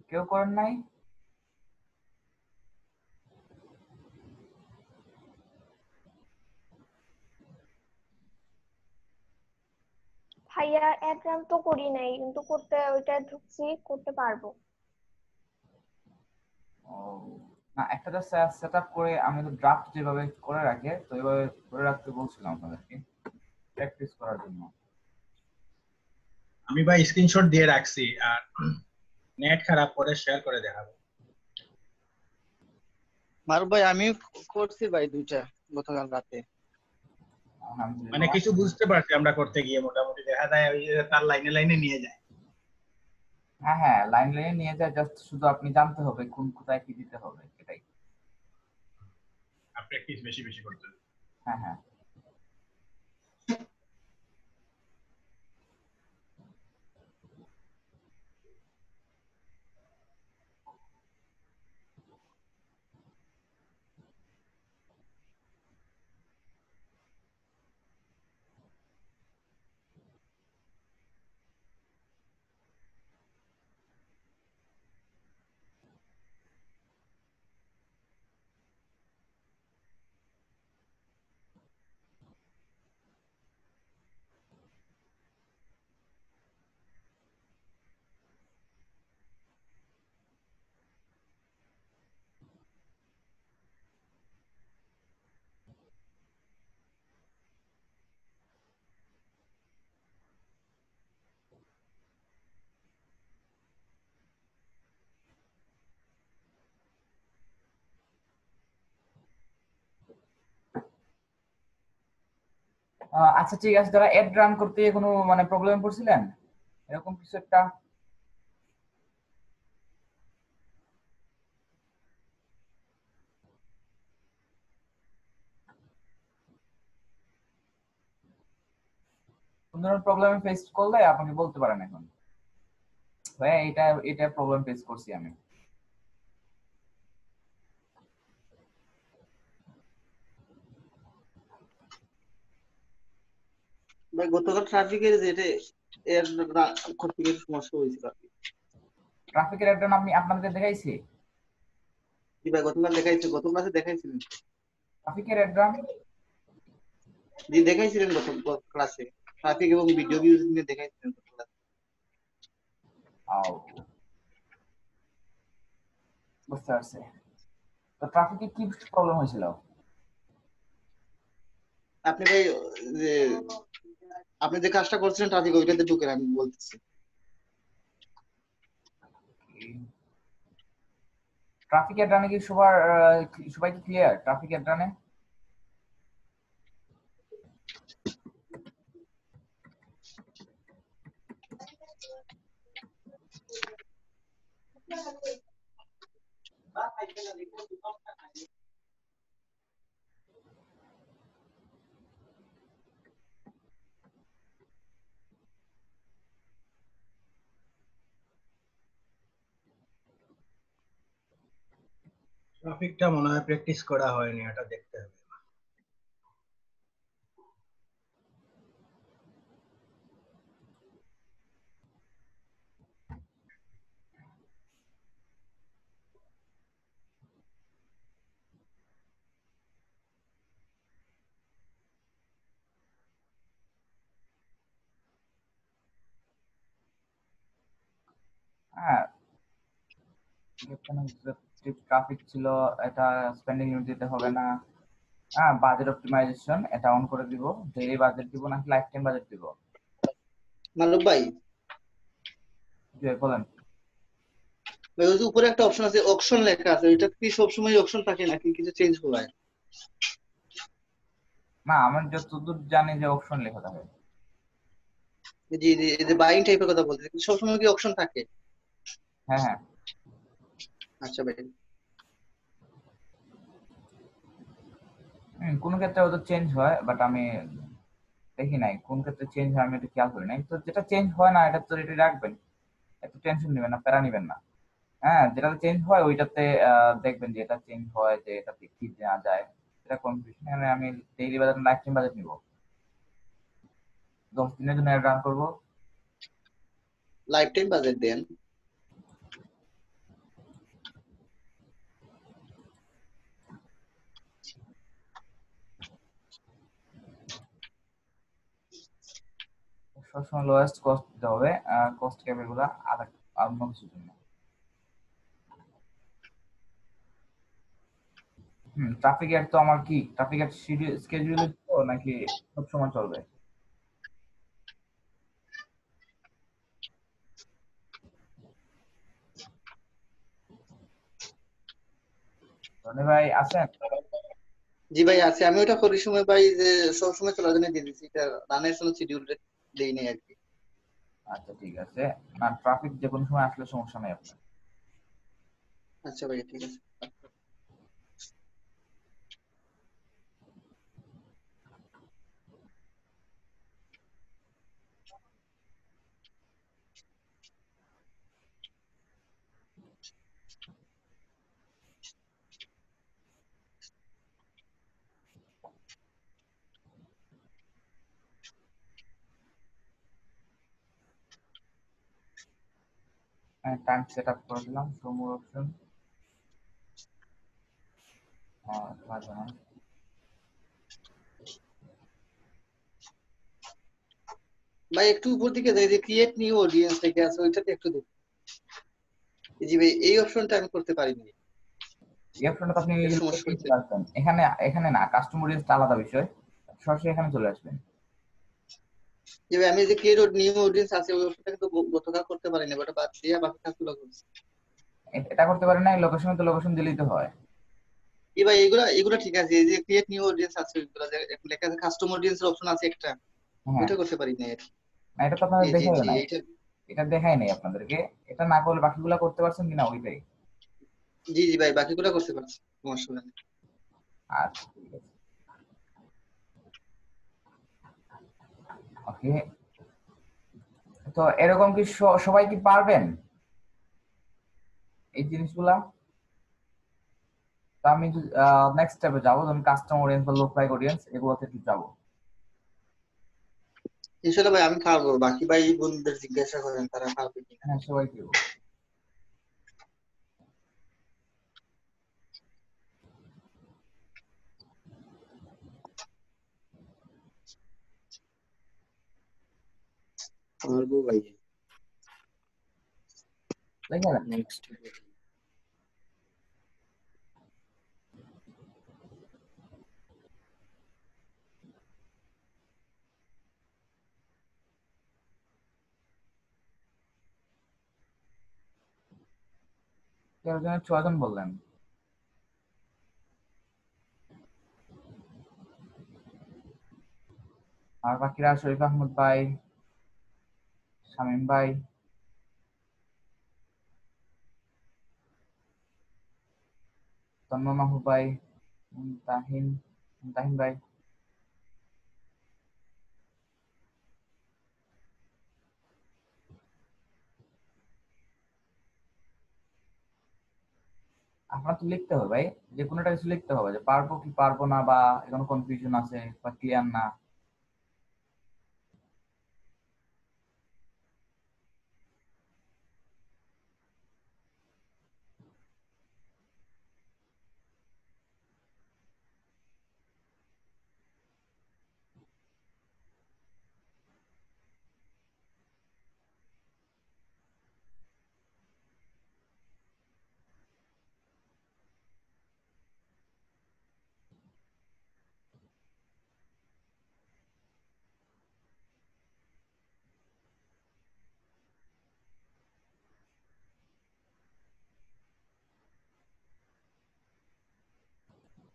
কেউ করেন নাই? ভাইয়া অ্যাড রান তো করি নাই, কিন্তু করতে ওইটা ঢুকছি, করতে পারবো। ও না, একটা জাস্ট সেট আপ করে আমি তো ড্রাফট যেভাবে করে রাখে তো এইভাবে করে রাখতে বলছিলাম আপনাদেরকে প্র্যাকটিস করার জন্য। আমি ভাই স্ক্রিনশট দিয়ে রাখছি, আর নেট খারাপ করে শেয়ার করে দেখাবো। মারুফ ভাই আমি করছি ভাই দুইটা গতকাল রাতে। মানে আলহামদুলিল্লাহ। কিছু বুঝতে পারছি আমরা করতে গিয়ে, মোটামুটি দেখা যায় ওই যে তার লাইনে লাইনে নিয়ে যায়। হ্যাঁ হ্যাঁ, লাইন লাইনে নিয়ে যায়, জাস্ট শুধু আপনি জানতে হবে কোন কোথায় কি দিতে হবে এটাই। আর প্র্যাকটিস বেশি বেশি করতে হবে। হ্যাঁ হ্যাঁ। আচ্ছা ঠিক আছে, যারা অ্যাড রান করতে গিয়ে কোনো মানে প্রবলেমে পড়ছিলেন এরকম কিছু একটা? কোন ধরনের প্রবলেমে ফেস করলে আপনি বলতে পারেন এখন, ভাইয়া এটা এটা প্রবলেম ফেস করছি আমি। ভাই গতকাল ট্রাফিকের যেটা এর করতে গিয়ে সমস্যা হয়েছিল আর কি। ট্রাফিকের অ্যাড রান আপনি আপনাদের দেখাইছি? জি ভাই গতকাল দেখাইছি, গত ক্লাসে দেখাইছিলেন। ট্রাফিকের অ্যাড রান? জি দেখাইছিলেন গত ক্লাসে, ট্রাফিক এবং ভিডিও ভিউজ নিয়ে দেখাইছিলেন গত ক্লাসে। বুঝতে পারছি। তো ট্রাফিকে কি প্রবলেম হয়েছিল? আপনি ভাই যে আপনি যে কাজটা করছিলেন ট্রাফিক, ওইটাতে ঢুকেন আমি বলতেছি। ট্রাফিক অ্যাড রানে কি সবাই কি ক্লিয়ার ট্রাফিক অ্যাড রানে? ট্রাফিকটা মনে হয় প্র্যাকটিস করা হয়নি, এটা দেখতে হবে। হ্যাঁ, ট্রাফিক ছিল, এটা স্পেন্ডিং ইউনিট দিতে হবে না। হ্যাঁ, বাজেট অপটিমাইজেশন এটা অন করে দিব। ডেইলি বাজেট দিব নাকি লাইফ টাইম বাজেট দিব? মালুক ভাই জি বলেন। ওই যে উপরে একটা অপশন আছে অপশন লেখা আছে, ওইটা কি সবসময় অপশন থাকে নাকি কিছু চেঞ্জ হয়? না, আমি যতদূর জানি যে অপশন লেখা থাকে। জি জি, এই যে বাইং টাইপের কথা বলতে সবসময় কি অপশন থাকে? হ্যাঁ হ্যাঁ। আচ্ছা ভাই। কোন ক্ষেত্রে হয়তো চেঞ্জ হয়, বাট আমি দেখি নাই কোন ক্ষেত্রে চেঞ্জ হয়, আমি এটা খেয়াল করি নাই। তো যেটা চেঞ্জ হয় না এটা তো রেডি রাখবেন, এত টেনশন নেবেন না, প্যারা নেবেন না। হ্যাঁ, যেটাতে চেঞ্জ হয় ওইটাতে দেখবেন যে এটা চেঞ্জ হয়, যে এটাতে কি দেওয়া যায়, এটা কনফিউশন। এখানে আমি daily budget life time budget নিব, 10 দিনের জন্য রান করব। লাইফ টাইম বাজেট দেন। সবসময় লোয়েস্ট কস্ট দিতে হবে, কস্ট ক্যাপ এগুলা আর অন্য কিছুর জন্য। ট্রাফিক অ্যাড তো আমার কি ট্রাফিক অ্যাড স্কেডিউলে তো নাকি সব সময় চলবে? রনি ভাই আছেন? জি ভাই আছে, আমি ওটা করি সময় ভাই যে সব সময় চলার জন্য দিয়ে দিচ্ছি, এটা রানের জন্য শিডিউল দেই নাই আর কি। আচ্ছা ঠিক আছে, না ট্রাফিক যে কোনো সময় আসলে সমস্যা নেই আপনার। আচ্ছা ভাই ঠিক আছে। টাইম সেট আপ করে দিলাম, শো মোর অপশন। লাগবে না। ভাই একটু উপর দিকে যাই, যে ক্রিয়েট নিউ অডিয়েন্স থেকে আছে ওইটাতে একটু দেখি। জি ভাই এই অপশনটা আমি করতে পারিনি, এই অপশনটা তো আপনি এর সমস্যা এখানে হচ্ছে। চলে আসবেন, এখানে এখানে না, কাস্টমার অডিয়েন্সটা আলাদা বিষয়, সরাসরি এখানে চলে আসবেন। যে ভাই আমি যে ক্রিয়েট নিউ অডিয়েন্স আছে ওই অপশনটা কিন্তু গতকাল করতে পারিনি, ওটা বাদ দিয়ে বাকি কাজগুলো করছি। এটা করতে পারেন না, লোকেশনে তো লোকেশন দিলেই তো হয়। জি ভাই এগুলা এগুলা ঠিক আছে, এই যে ক্রিয়েট নিউ অডিয়েন্স আছে ওইগুলা যে লেখা আছে কাস্টম অডিয়েন্সের অপশন আছে একটা, হ্যাঁ, ওইটা করতে পারি না আর কি। না এটা তো আপনাদের জি জি দেখাই জি নাই, এইটা। এটা দেখাই নাই আপনাদেরকে। এটা না করলে বাকিগুলো করতে পারছেন কিনা ওইটাই। জি জি ভাই বাকিগুলো করতে পারছি, সমস্যা নেই। আচ্ছা ঠিক আছে, ওকে। তো এরকম কি সবাই কি পারবেন এই জিনিসগুলা? তো আমি নেক্সট স্টেপে যাবো, যেমন কাস্টমার অডিয়েন্স বা লোক লাইক অডিয়েন্স এগুলোতে একটু যাবো। ইনশাল্লাহ ভাই আমি পারবো, বাকি ভাই বন্ধুদের জিজ্ঞাসা করেন তারা পারবে কিনা। হ্যাঁ সবাই কি পারবো ভাই। দেখেন, নেক্সট। কেউ জনের 6 জন বললেন। আর বাকিরা শরীফ আহমদ ভাই, শামীম ভাই, তন্ময় মাহবুব ভাই, তাহিন তাহিন ভাই। আপনার তো লিখতে হবে ভাই, যে কোনোটা কিছু লিখতে হবে, যে পারবো কি পারবো না, বা কোনো কনফিউশন আছে বা ক্লিয়ার না।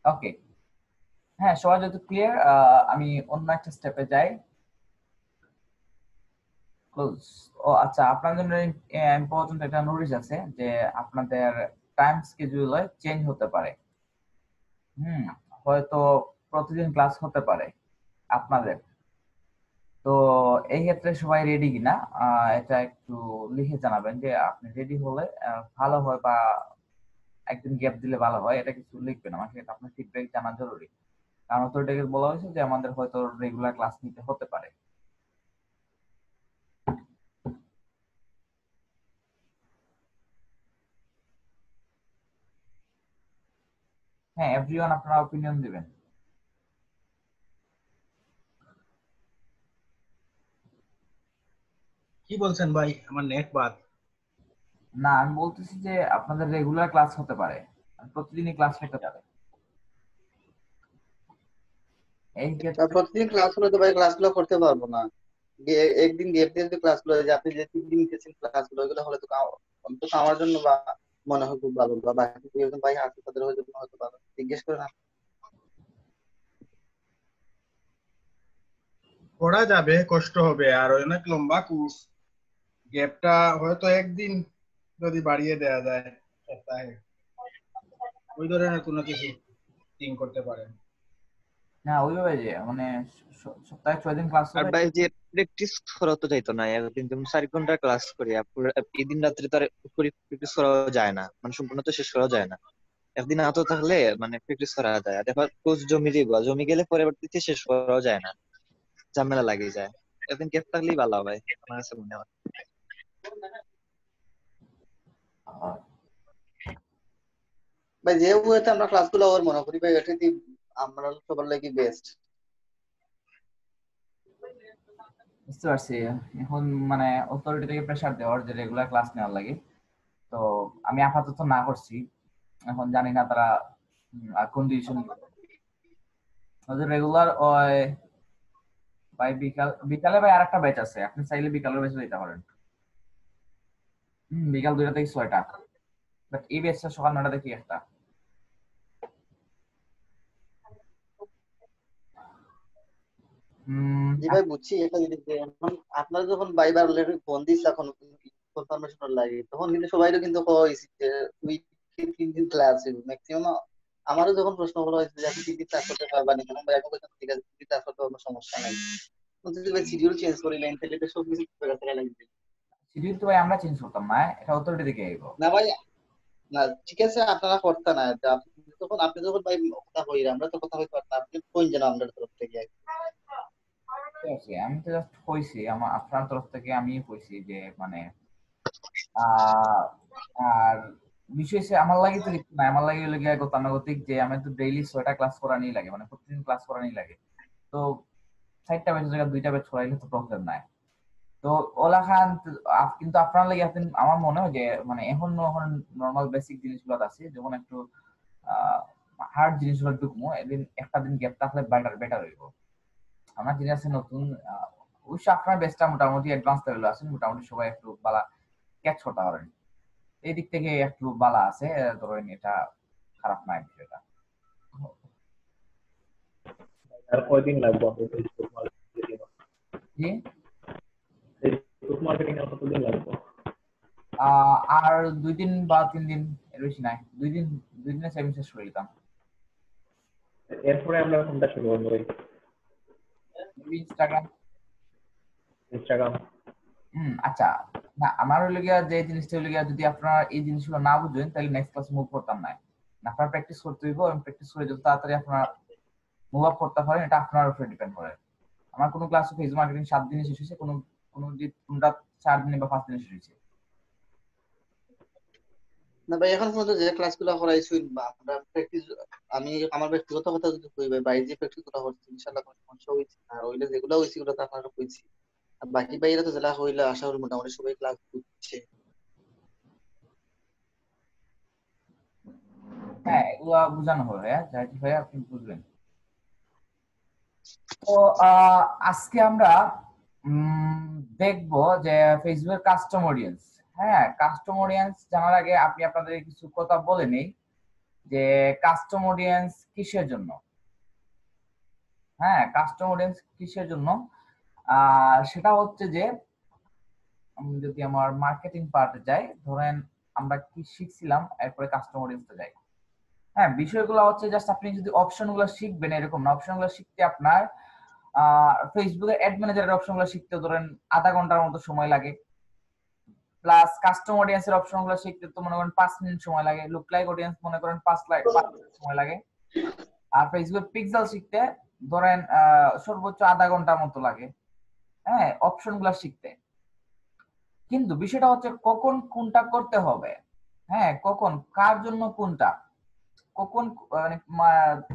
ওকে, হ্যাঁ সবাই যেহেতু ক্লিয়ার, আমি অন্য একটা স্টেপে যাই। ক্লোজ। ও আচ্ছা, আপনার জন্য ইম্পর্টেন্ট একটা নোটিশ আছে যে আপনাদের টাইম স্কেডিউলে চেঞ্জ হতে পারে। হুম, হয়তো প্রতিদিন ক্লাস হতে পারে আপনাদের। তো এই ক্ষেত্রে সবাই রেডি কিনা এটা একটু লিখে জানাবেন, যে আপনি রেডি হলে ভালো হয়, বা একদিন গ্যাপ দিলে ভালো হয়, এটা কিছু লিখবেন আমাকে, এটা আপনার ফিডব্যাক জানা জরুরি। কারণ অথরিটিকে বলা হয়েছে যে আমাদের হয়তো রেগুলার ক্লাস নিতে হতে পারে। হ্যাঁ এভরিওয়ান আপনারা অপিনিয়ন দিবেন। কি বলছেন ভাই, আমার নেট বাদ। না, আমি বলতেছি যে আপনাদের রেগুলার ক্লাস হতে পারে, প্রতিদিনই ক্লাস হতে পারে। এই আর ক্ষেত্রে প্রতিদিন ক্লাস হলে তো ভাই ক্লাসগুলো করতে পারবো না। একদিন গ্যাপ দিয়ে যদি ক্লাসগুলো, যে আপনি যে 3 দিন নিতেছেন ক্লাসগুলো, ওইগুলো হলে তো অন্তত আমার জন্য বা মনে হয় খুব ভালো, বা বাকি একজন ভাই আছে তাদের হয়তো ভালো, জিজ্ঞেস করে না। পড়া যাবে, কষ্ট হবে, আর অনেক লম্বা কোর্স। গ্যাপটা হয়তো একদিন যদি বাড়িয়ে দেওয়া যায় সপ্তাহে, ওই ধরনের কোনো কিছু থিঙ্ক করতে পারেন। না, ওইভাবে যে মানে সপ্তাহে 6 দিন ক্লাস আর হবে। ভাই যে প্র্যাকটিস করা তো যাইতো না, একদিন যেমন 4 ঘন্টা ক্লাস করি এই দিন রাত্রে তো আর প্র্যাকটিস করাও যায় না, মানে সম্পূর্ণ তো শেষ করা যায় না। একদিন আতো থাকলে মানে প্র্যাকটিস করা যায়, আর এবার কোচ জমি দিব, জমি গেলে পরবর্তীতে শেষ করাও যায় না, ঝামেলা লাগে যায়। একদিন গ্যাপ থাকলেই ভালো হয় আমার কাছে মনে হয়। আহ, ভাই যে ওয়েতে আমরা ক্লাসগুলো ওর মনে করি ভাই, এটাই আমরা সবার লাগি বেস্ট। বুঝতে পারছি। এখন মানে অথরিটি থেকে প্রেসার দেওয়ার যে রেগুলার ক্লাস নেওয়ার লাগে, তো আমি আপাতত না করছি। এখন জানি না তারা কোন ডিসিশন ওদের রেগুলার ওই ভাই বিকালে ভাই আরেকটা ব্যাচ আছে, আপনি চাইলে বিকালের ব্যাচে যেতে পারেন। বিকাল 2টা থেকে 6টা, বাট এই ব্যাচটা সকাল 9টা থেকে 1টা। জি ভাই বুঝছি একটা জিনিস, যে এখন আপনারা যখন বাইবার অলরেডি ফোন দিস, এখন কনফার্মেশন লাগে, তখন কিন্তু সবাইরও কিন্তু কইছি যে তুই 3 দিন ক্লাস ম্যাক্সিমাম। আমারও যখন প্রশ্ন করা হয়েছে যে আপনি 3 দিন ক্লাস করতে পারবেন, তখন ভাই আমি বললাম ঠিক আছে, 3 দিন ক্লাস করতে কোনো সমস্যা নাই। কিন্তু যদি ভাই শিডিউল চেঞ্জ করিলেন তাহলে তো সবকিছু লাগবে। শিডিউল তো ভাই আমরা চেঞ্জ করতাম না, এটা অথরিটি থেকে আইব। না ভাই, না ঠিক আছে আপনারা করতে না, যে আপনি যখন ভাই কথা কইরা, আমরা তো কথা কইতে পারতাম, আপনি কোন যেন আমাদের তরফ থেকে। ঠিক আছে, আমি তো জাস্ট কইছি আমার আপনার তরফ থেকে আমি কইছি যে মানে আহ আর বিষয় হচ্ছে আমার লাগে তো কিছু না, আমার লাগে হলো গিয়ে গতানুগতিক যে আমি তো ডেইলি 6টা ক্লাস করানি লাগে, মানে প্রতিদিন ক্লাস করানি লাগে। তো 4টা ব্যাচের জায়গায় 2টা ব্যাচ ছড়াইলে তো প্রবলেম নাই। তো ওলা খান কিন্তু আপনার লাগে আপনি, আমার মনে হয় যে মানে এখন নর্মাল বেসিক জিনিসগুলো আছে, যখন একটু হার্ড জিনিসগুলো ঢুকবো, এদিন একটা দিন গ্যাপ থাকলে বেটার বেটার হইব। আমার যেটা আছে নতুন, অবশ্য আপনার বেসটা মোটামুটি অ্যাডভান্স লেভেল আছে, মোটামুটি সবাই একটু বালা ক্যাচ করতে পারেন, এই দিক থেকে একটু বালা আছে। ধরেন এটা খারাপ নাই বিষয়টা। আর কয়দিন লাগবে আপনার ফেসবুক মার্কেটিং? জি, ফেসবুক মার্কেটিং আর কতদিন লাগবে? আর 2 দিন বা 3 দিন, এর বেশি নাই। 2 দিন, 2 দিনে সেমিস্টার শেষ করে দিতাম। এরপরে আমরা কোনটা শুরু করবো? ইনস্টাগ্রাম। ইনস্টাগ্রাম? আচ্ছা। না, আমার হলো গিয়া যে জিনিসটা হলো গিয়া, যদি আপনারা এই জিনিসগুলো না বুঝেন তাহলে নেক্সট ক্লাস মুভ করতাম না। আপনারা প্র্যাকটিস করতে হইব, এবং প্র্যাকটিস করে যত তাড়াতাড়ি আপনারা মুভ আপ করতে পারেন এটা আপনার উপরে ডিপেন্ড করে। আমার কোনো ক্লাস ফেসবুক মার্কেটিং 7 দিনে শেষ হয়েছে, কোনটা 4 দিনে বা 5 দিনে শেষ হয়েছে। না ভাই, এখন পর্যন্ত যে ক্লাসগুলো করাইছি বা আমরা প্র্যাকটিস, আমি আমার ব্যক্তিগত কথা যদি কই ভাই, বাইরে যে প্র্যাকটিস গুলো করছি ইনশাআল্লাহ কোনো সমস্যা হইছে না, আর ওইলে যেগুলো হইছে ওগুলো তো আপনারা কইছি। আর বাকি বাইরে তো যেটা হইলো, আশা করি মোটামুটি সবাই ক্লাস করছে। হ্যাঁ, এগুলো বোঝানো হবে, হ্যাঁ জাহিদ ভাই আপনি বুঝবেন। তো আজকে আমরা দেখবো যে ফেসবুকের কাস্টম অডিয়েন্স। হ্যাঁ, কাস্টম অডিয়েন্স জানার আগে আপনি আপনাদের কিছু কথা বলে নেই যে কাস্টম অডিয়েন্স কিসের জন্য। হ্যাঁ, কাস্টম অডিয়েন্স কিসের জন্য, সেটা হচ্ছে যে আমি যদি আমার মার্কেটিং পার্টে যাই, ধরেন আমরা কি শিখছিলাম, এরপরে কাস্টম অডিয়েন্সে যাই। হ্যাঁ, বিষয়গুলো হচ্ছে জাস্ট আপনি যদি অপশনগুলো শিখবেন এরকম না, অপশনগুলো শিখতে আপনার ফেসবুকের অ্যাড ম্যানেজারের অপশনগুলো শিখতে ধরেন আধা ঘন্টার মতো সময় লাগে, প্লাস কাস্টম অডিয়েন্সের অপশনগুলো শিখতে তো মনে করেন 5 মিনিট সময় লাগে, লুক লাইক অডিয়েন্স মনে করেন 5 মিনিট সময় লাগে, আর ফেসবুক পিক্সেল শিখতে ধরেন সর্বোচ্চ আধা ঘন্টার মতো লাগে। হ্যাঁ, অপশনগুলো শিখতে। কিন্তু বিষয়টা হচ্ছে কখন কোনটা করতে হবে। হ্যাঁ, কখন কার জন্য কোনটা, কখন মানে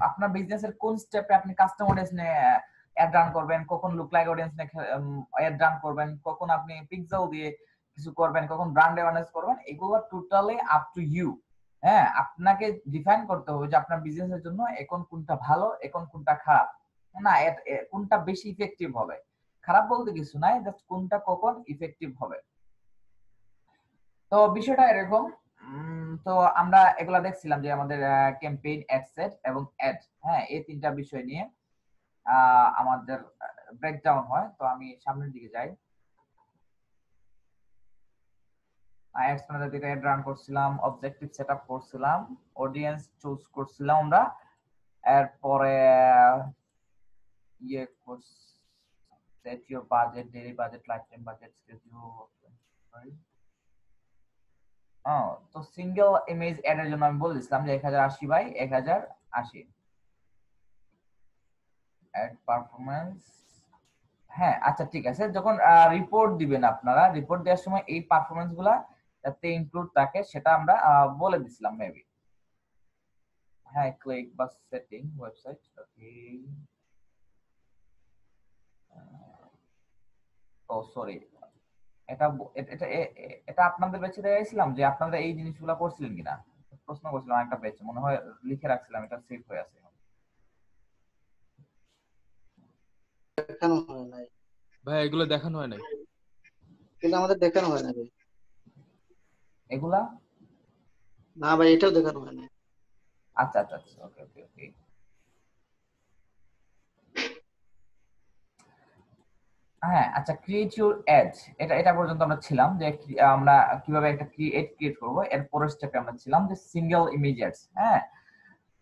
আপনার বিজনেসের কোন স্টেপে আপনি কাস্টম অডিয়েন্স অ্যাড রান করবেন, কখন look like audience add run করবেন, কখন আপনি পিক্সেল দিয়ে কিছু করবেন, কখন ব্র্যান্ড অ্যাওয়ারনেস করবেন, এগুলো টোটালি আপ টু ইউ। হ্যাঁ, আপনাকে ডিফাইন করতে হবে যে আপনার বিজনেসের জন্য এখন কোনটা ভালো, এখন কোনটা খারাপ, না কোনটা বেশি ইফেক্টিভ হবে। খারাপ বলতে কিছু নাই, জাস্ট কোনটা কখন ইফেক্টিভ হবে। তো বিষয়টা এরকম। তো আমরা এগুলা দেখছিলাম যে আমাদের ক্যাম্পেইন, অ্যাড সেট এবং অ্যাড, হ্যাঁ, এই তিনটা বিষয় নিয়ে আমাদের ব্রেকডাউন হয়। তো আমি সামনের দিকে যাই। অ্যাডস ম্যানেজার থেকে অ্যাড রান করছিলাম, অবজেক্টিভ সেটআপ করছিলাম, অডিয়েন্স চুজ করছিলাম আমরা, এরপরে ইয়ে set your budget, daily budget, life time budget, schedule. তো সিঙ্গেল ইমেজ অ্যাড এর জন্য আমি বলেছিলাম যে 1080 বাই 1080 অ্যাড পারফরম্যান্স। হ্যাঁ, আচ্ছা ঠিক আছে। যখন রিপোর্ট দিবেন আপনারা, রিপোর্ট দেওয়ার সময় এই পারফরম্যান্স গুলা যাতে ইনক্লুড থাকে সেটা আমরা বলে দিছিলাম মেবি। হ্যাঁ, ক্লিক বা সেটিং ওয়েবসাইট, ওকে। ও সরি, এটা এটা এটা আপনাদের বেঁচে দিয়েছিলাম যে আপনারা এই জিনিসগুলো করছিলেন কিনা, প্রশ্ন করছিলাম একটা বেঁচে, মনে হয় লিখে রাখছিলাম, এটা সেভ হয়ে আছে। দেখানো হয় নাই ভাই এগুলো দেখানো হয় নাই। কিন্তু আমাদের দেখানো হয় না ভাই। এগুলা না ভাই, এটাও দেখানো হয় না। আচ্ছা আচ্ছা আচ্ছা, ওকে ওকে ওকে। হ্যাঁ আচ্ছা, ক্রিয়েট ইউর অ্যাড, এটা এটা পর্যন্ত আমরা ছিলাম যে আমরা কিভাবে একটা ক্রিয়েট করব। এর পরের স্টেপে আমরা ছিলাম যে সিঙ্গেল ইমেজ অ্যাডস। হ্যাঁ,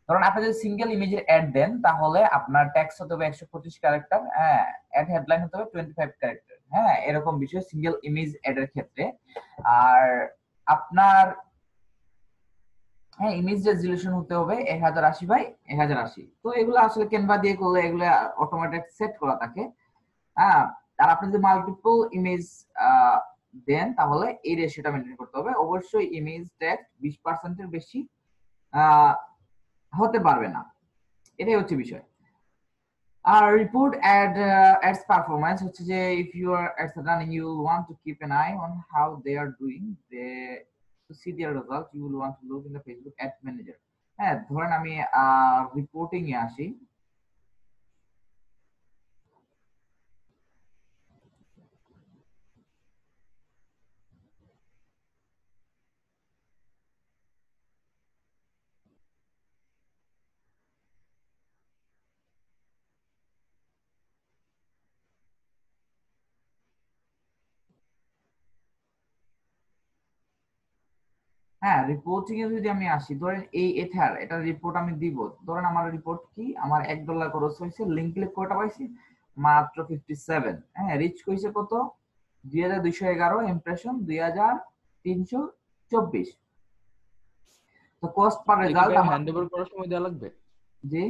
ধরুন আপনি যদি সিঙ্গেল ইমেজের অ্যাড দেন তাহলে আপনার টেক্সট হতে হবে 125 ক্যারেক্টার, হ্যাঁ, অ্যাড হেডলাইন হতে হবে 25 ক্যারেক্টার, হ্যাঁ, এরকম বিষয় সিঙ্গেল ইমেজ অ্যাড এর ক্ষেত্রে। আর আপনার হ্যাঁ ইমেজ রেজলিউশন হতে হবে 1080 বাই 1080। তো এগুলো আসলে ক্যানভা দিয়ে করলে এগুলো অটোমেটিক সেট করা থাকে। হ্যাঁ, আর আপনি যদি মাল্টিপল ইমেজ দেন তাহলে এই রেশিওটা মেনটেন করতে হবে। অবশ্যই ইমেজ ট্যাগ 20% এর বেশি হতে পারবে না, এটাই হচ্ছে বিষয়। আর রিপোর্ট অ্যাডস পারফরম্যান্স হচ্ছে যে if you are ads running you want to keep an eye on how they are doing, they to see their result you will want to look in the Facebook ad manager. হ্যাঁ, ধরেন আমি reporting এ আসি। হ্যাঁ, reporting এ যদি আমি আসি, ধরেন এই এটা রিপোর্ট আমি দিব। ধরেন আমার রিপোর্ট কি, আমার $1 খরচ হয়েছে, লিংক ক্লিক কয়টা পাইছি মাত্র 57। হ্যাঁ, রিচ কইছে কত 2211, ইমপ্রেশন 2324। তো কস্ট পার এটা কি রেজাল্ট ভাই আমার হ্যান্ড ওভার করার সময় দেওয়া লাগবে? যে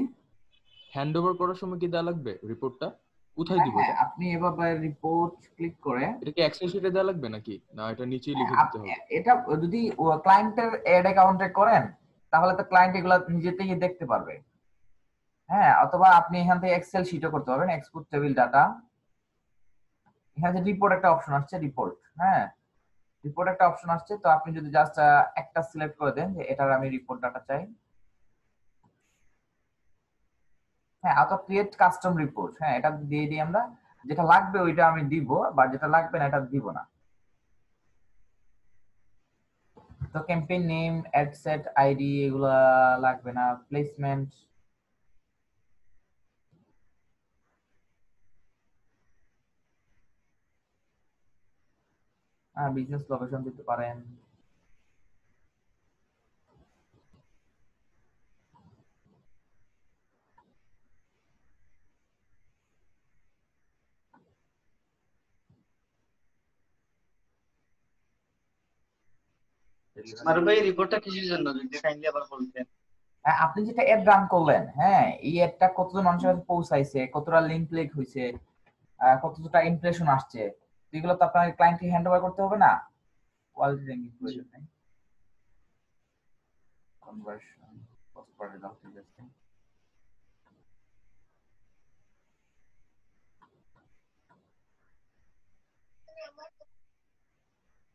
হ্যান্ড ওভার করার সময় কি দেওয়া লাগবে রিপোর্টটা? কোথায় হ্যাঁ দিব হ্যাঁ, এটা? আপনি এভাবে রিপোর্ট ক্লিক করে এটা কি এক্সেল শিটে দেওয়া লাগবে নাকি, না এটা নিচেই লিখে দিতে হবে? এটা যদি ক্লায়েন্টের এড অ্যাকাউন্টে করেন তাহলে তো ক্লায়েন্ট এগুলো নিজে থেকে দেখতে পারবে। হ্যাঁ, অথবা আপনি এখান থেকে এক্সেল শিটও করতে পারবেন, এক্সপোর্ট টেবিল ডাটা। এখানে যে রিপোর্ট একটা অপশন আসছে, রিপোর্ট, হ্যাঁ, রিপোর্ট একটা অপশন আসছে। তো আপনি যদি জাস্ট একটা সিলেক্ট করে দেন যে এটার আমি রিপোর্ট ডাটা চাই, হ্যাঁ, অথবা ক্রিয়েট কাস্টম রিপোর্ট, হ্যাঁ, এটা দিয়ে দিই আমরা। যেটা লাগবে ওইটা আমি দিব, বা যেটা লাগবে না এটা দিব না। তো campaign name, ad set ID এগুলা লাগবে না, প্লেসমেন্ট, বিজনেস লোকেশন দিতে পারেন। আর ভাই রিপোর্টটা কিসের জন্য যদি কাইন্ডলি আবার বলতেন? আপনি যেটা অ্যাড রান করলেন, হ্যাঁ, এই অ্যাডটা কতজন মানুষের কাছে পৌঁছাইছে, কতটা লিংক ক্লিক হয়েছে, কতটা ইমপ্রেশন আসছে, এগুলো তো আপনার ক্লায়েন্টকে হ্যান্ড ওভার করতে হবে না। কোয়ালিটি র্যাঙ্কিং প্রয়োজন নেই, কনভার্সন, কস্ট পার রেজাল্ট, ঠিক আছে।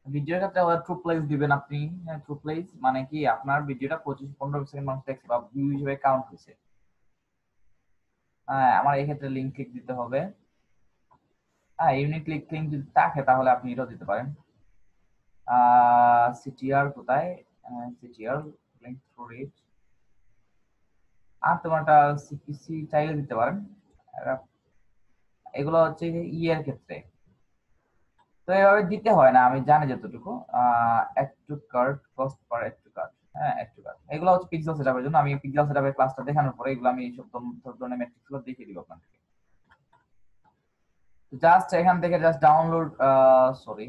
ভিডিওর ক্ষেত্রে ট্রু প্লেস দিবেন আপনি। ট্রু প্লেস মানে কি আপনার ভিডিওটা 25-15 সেকেন্ড মানুষ দেখছে বা ভিউ হিসেবে কাউন্ট হয়েছে। হ্যাঁ, আমার এই ক্ষেত্রে লিঙ্ক ক্লিক দিতে হবে। হ্যাঁ, ইউনিক লিঙ্ক যদি থাকে তাহলে আপনি এটাও দিতে পারেন। সিটিআর কোথায়? CTR link through reach. আর তোমারটা সিপিসি চাইলে দিতে পারেন। এগুলো হচ্ছে এর ক্ষেত্রে তো এভাবে দিতে হয় না, আমি জানি যতটুকু। Add to cart, cost per add to cart. হ্যাঁ, অ্যাড টু কার্ট এগুলো হচ্ছে পিক্সেল সেটআপের জন্য। আমি পিক্সেল সেটআপের ক্লাসটা দেখানোর পরে এগুলো আমি সব ধরনের ম্যাট্রিক্স গুলো দেখিয়ে দিব আপনাকে। জাস্ট এখান থেকে জাস্ট ডাউনলোড, সরি,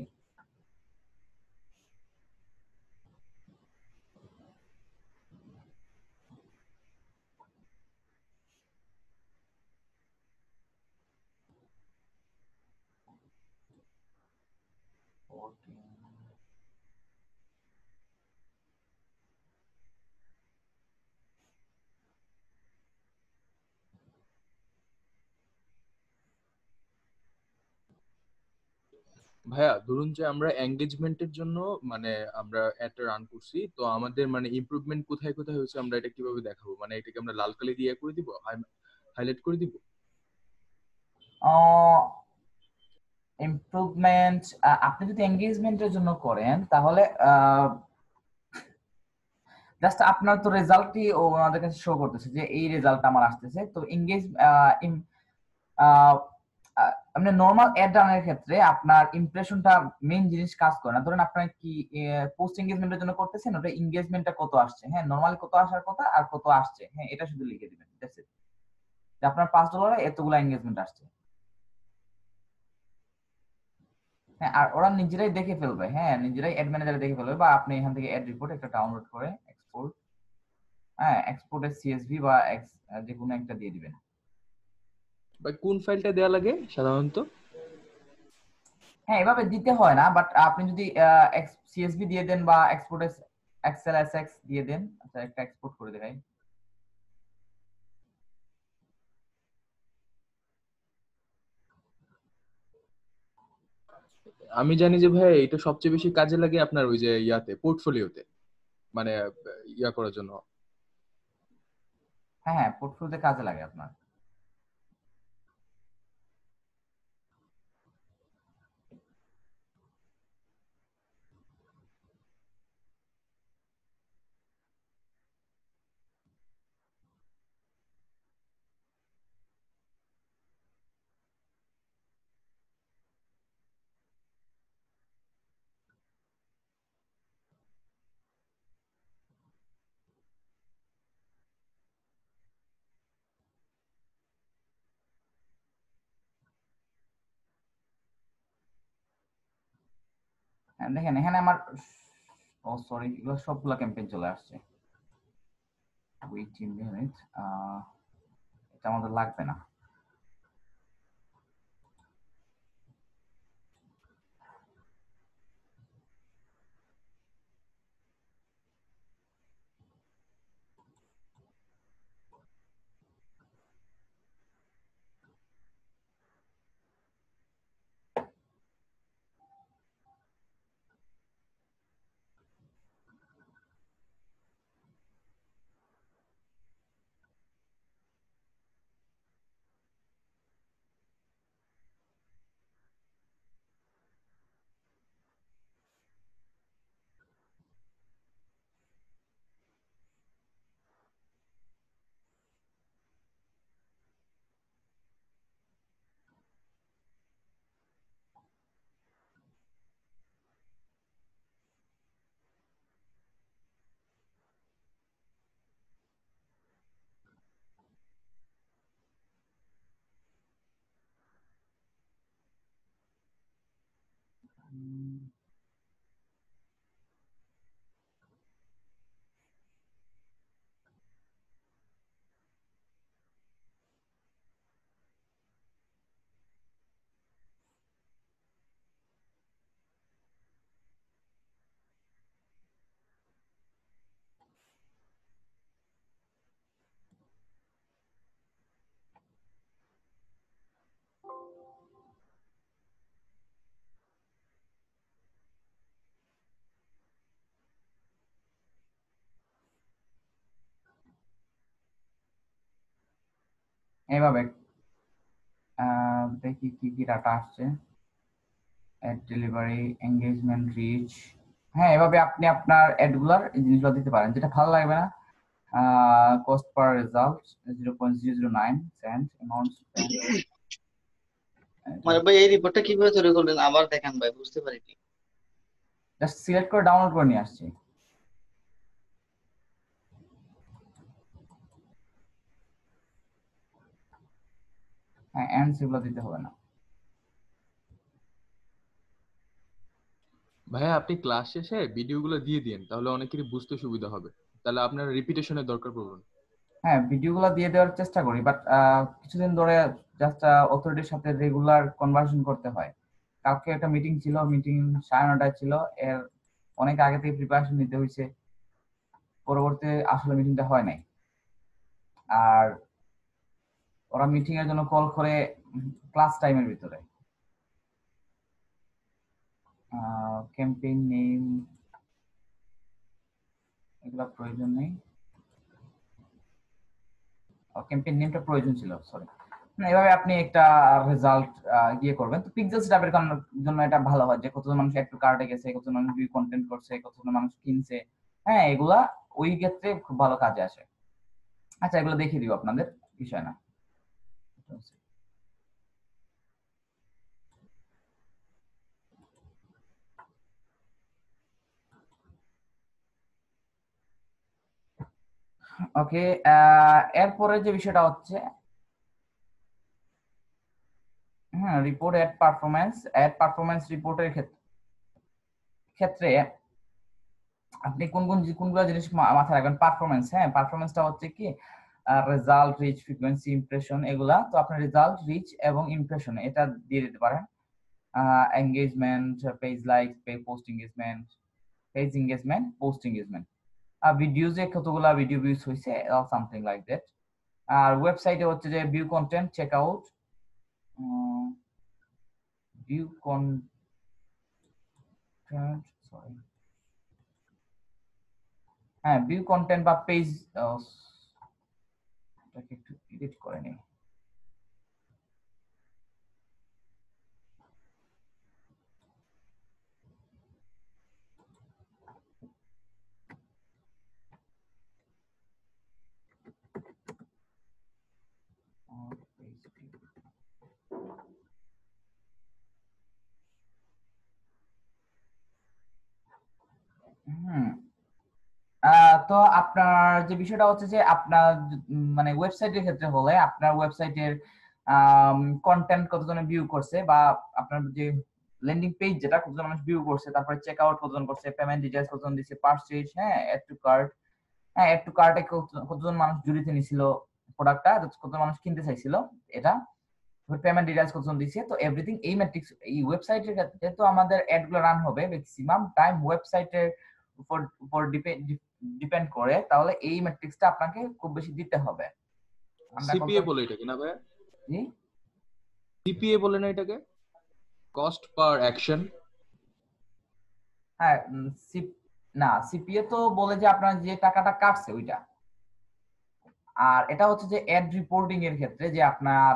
ভাইয়া ধরুন যে আমরা এঙ্গেজমেন্টের জন্য মানে আমরা অ্যাডটা রান করছি, তো আমাদের মানে ইমপ্রুভমেন্ট কোথায় কোথায় হয়েছে আমরা এটা কিভাবে দেখাবো? মানে এটাকে আমরা লাল কালি দিয়ে করে দিব, হাইলাইট করে দিব? ইমপ্রুভমেন্ট আপনি যদি এঙ্গেজমেন্টের জন্য করেন তাহলে জাস্ট আপনার তো রেজাল্টই ও আমাদের কাছে শো করতেছে যে এই রেজাল্ট আমার আসতেছে। তো এঙ্গেজ আপনি নরমাল অ্যাড রানের ক্ষেত্রে আপনার ইমপ্রেশনটা মেইন জিনিস কাজ করে না। ধরেন আপনার কি পোস্ট এঙ্গেজমেন্টের জন্য করতেছেন, ওটা এঙ্গেজমেন্টটা কত আসছে, হ্যাঁ নরমালি কত আসার কথা আর কত আসছে, হ্যাঁ এটা শুধু লিখে দিবেন। দ্যাটস ইট, যে আপনার $5 এতগুলো এঙ্গেজমেন্ট আসছে। হ্যাঁ, আর ওরা নিজেরাই দেখে ফেলবে, হ্যাঁ নিজেরাই অ্যাড ম্যানেজারে দেখে ফেলবে, বা আপনি এখান থেকে অ্যাড রিপোর্ট একটা ডাউনলোড করে এক্সপোর্ট, হ্যাঁ এক্সপোর্টের সিএসভি বা যে কোনো একটা দিয়ে দিবেন। বা কোন ফাইলটা দেওয়া লাগে সাধারণত? হ্যাঁ, এভাবে দিতে হয় না, বাট আপনি যদি সিএসভি দিয়ে দেন বা এক্সপোর্টের এক্সেল এসএক্স দিয়ে দেন। আচ্ছা, একটা এক্সপোর্ট করে দেখাই। আমি জানি যে ভাই এটা সবচেয়ে বেশি কাজে লাগে আপনার ওই যে ইয়াতে পোর্টফোলিওতে, মানে ইয়া করার জন্য। হ্যাঁ হ্যাঁ, পোর্টফোলিওতে কাজে লাগে আপনার। হ্যাঁ, দেখেন এখানে আমার, ও সরি, এগুলো সবগুলো ক্যাম্পেইন চলে আসছে। ওয়েট এ মিনিট, এটা আমাদের লাগবে না। এইভাবে দেখি কি কি ডাটা আসছে। Ad delivery, engagement, reach. হ্যাঁ, এভাবে আপনি আপনার অ্যাডগুলার জিনিসগুলো দিতে পারেন, যেটা ভালো লাগবে না। Cost per result 0.009 cent, amount spent. মানে ভাই এই রিপোর্টটা কিভাবে তৈরি করলেন আবার দেখান ভাই, বুঝতে পারিনি। জাস্ট সিলেক্ট করে ডাউনলোড করে নিয়ে আসছি। হ্যাঁ, এন্ড সেগুলো দিতে হবে না। ভাইয়া আপনি ক্লাস শেষে ভিডিওগুলো দিয়ে দিন, তাহলে অনেকেরই বুঝতে সুবিধা হবে, তাহলে আপনার রিপিটেশনের দরকার পড়বে না। হ্যাঁ, ভিডিওগুলো দিয়ে দেওয়ার চেষ্টা করি, বাট কিছুদিন ধরে জাস্ট অথরিটির সাথে রেগুলার কনভারসেশন করতে হয়। কালকে একটা মিটিং ছিল, মিটিং 9:30টায় ছিল, এর অনেক আগে থেকে প্রিপারেশন নিতে হয়েছে, পরবর্তী আসলে মিটিংটা হয় নাই। আর ওরা মিটিং এর জন্য কল করে ক্লাস টাইমের ভিতরে। ক্যাম্পেইন নেম এগুলা প্রয়োজন নেই, ক্যাম্পেইন নেমটা প্রয়োজন ছিল, সরি। এভাবে আপনি একটা রেজাল্ট ইয়ে করবেন। তো পিক্সেল সেটআপের জন্য এটা ভালো হয় যে কতজন মানুষ একটু কার্ডে গেছে, কতজন মানুষ ভিউ কন্টেন্ট করছে, কতজন মানুষ কিনছে। হ্যাঁ, এগুলা ওই ক্ষেত্রে খুব ভালো কাজে আসে। আচ্ছা, এগুলো দেখিয়ে দিব আপনাদের, বিষয় না। ওকে, এরপরে যে বিষয়টা হচ্ছে, হ্যাঁ, রিপোর্ট অ্যাড পারফরম্যান্স রিপোর্টের ক্ষেত্রে আপনি কোনগুলো জিনিস মাথায় রাখবেন। পারফরম্যান্স, হ্যাঁ, পারফরম্যান্সটা হচ্ছে কি রেজাল্ট, রিচ, ফ্রিকোয়েন্সি, ইমপ্রেশন, এগুলা। তো আপনার রেজাল্ট, রিচ এবং ইমপ্রেশন এটা দিয়ে দিতে পারেন। Engagement, page like, post engagement, page engagement, post engagement, ভিডিওজে কতগুলা ভিডিও ভিউজ হয়েছে, সামথিং লাইক দ্যাট। আর ওয়েবসাইটে হচ্ছে যে view content, check out, view content, sorry, হ্যাঁ, ভিউ কন্টেন্ট বা পেজ, একটু এডিট করে নিই। হুম, তো আপনার যে বিষয়টা হচ্ছে যে আপনার মানে ওয়েবসাইটের ক্ষেত্রে হলে আপনার ওয়েবসাইটের কন্টেন্ট কতজনে ভিউ করছে, বা আপনার যে ল্যান্ডিং পেজ যেটা কতজন মানুষ ভিউ করছে, তারপরে চেক আউট কতজন করছে, পেমেন্ট ডিটেইলস কতজন দিছে, পারচেজ, হ্যাঁ, এড টু কার্ট, হ্যাঁ, এড টু কার্টে কতজন মানুষ জুড়িতে নিছিল প্রোডাক্টটা, কতজন মানুষ কিনতে চাইছিল এটা, পেমেন্ট ডিটেইলস কতজন দিছে। তো এভরিথিং এই ম্যাট্রিক্স এই ওয়েবসাইটের ক্ষেত্রে তো আমাদের অ্যাড গুলো রান হবে ম্যাক্সিমাম টাইম ওয়েবসাইটের উপর উপর ডিপেন্ড করে, তাহলে এই ম্যাট্রিক্সটা আপনাকে খুব বেশি দিতে হবে। আমরা এখন সিপিএ বলে এটাকে না ভাইয়া? জি, সিপিএ বলে না এটাকে? Cost per action. হ্যাঁ, না, সিপিএ তো বলে যে আপনার যে টাকাটা কাটছে ওইটা। আর এটা হচ্ছে যে অ্যাড রিপোর্টিং এর ক্ষেত্রে যে আপনার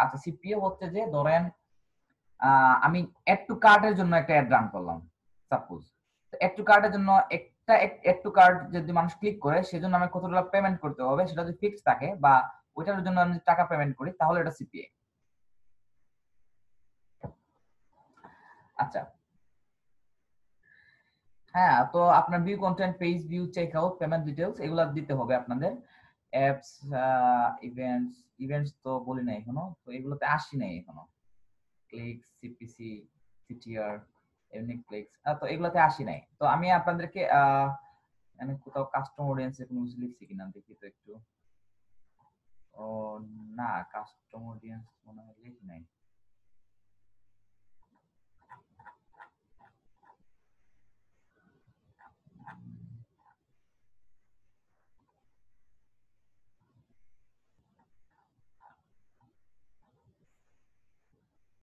আচ্ছা, সিপিএ হচ্ছে যে ধরেন আমি অ্যাড টু কার্টের জন্য একটা অ্যাড রান করলাম সাপোজ। তো অ্যাড টু কার্টের জন্য একটা অ্যাড টু কার্ট যদি মানুষ ক্লিক করে, সেজন্য আমি কত টাকা পেমেন্ট করতে হবে সেটা যদি ফিক্স থাকে, বা ওইটার জন্য আমি টাকা পেমেন্ট করি, তাহলে এটা সিপিএ। আচ্ছা, হ্যাঁ, তো আপনার view content, page view, check out, payment details এগুলো দিতে হবে আপনাদের। অ্যাপস, ইভেন্টস, ইভেন্টস তো বলি না এখনো, তো এগুলোতে আসি নাই এখনো। Click, CPC, CTR, unique clicks, তো এগুলোতে আসি নাই। তো আমি আপনাদেরকে আমি কোথাও কাস্টম অডিয়েন্সের কোনো কিছু লিখছি কিনা দেখি তো একটু। ও না, কাস্টম অডিয়েন্স মনে হয় লিখি নাই।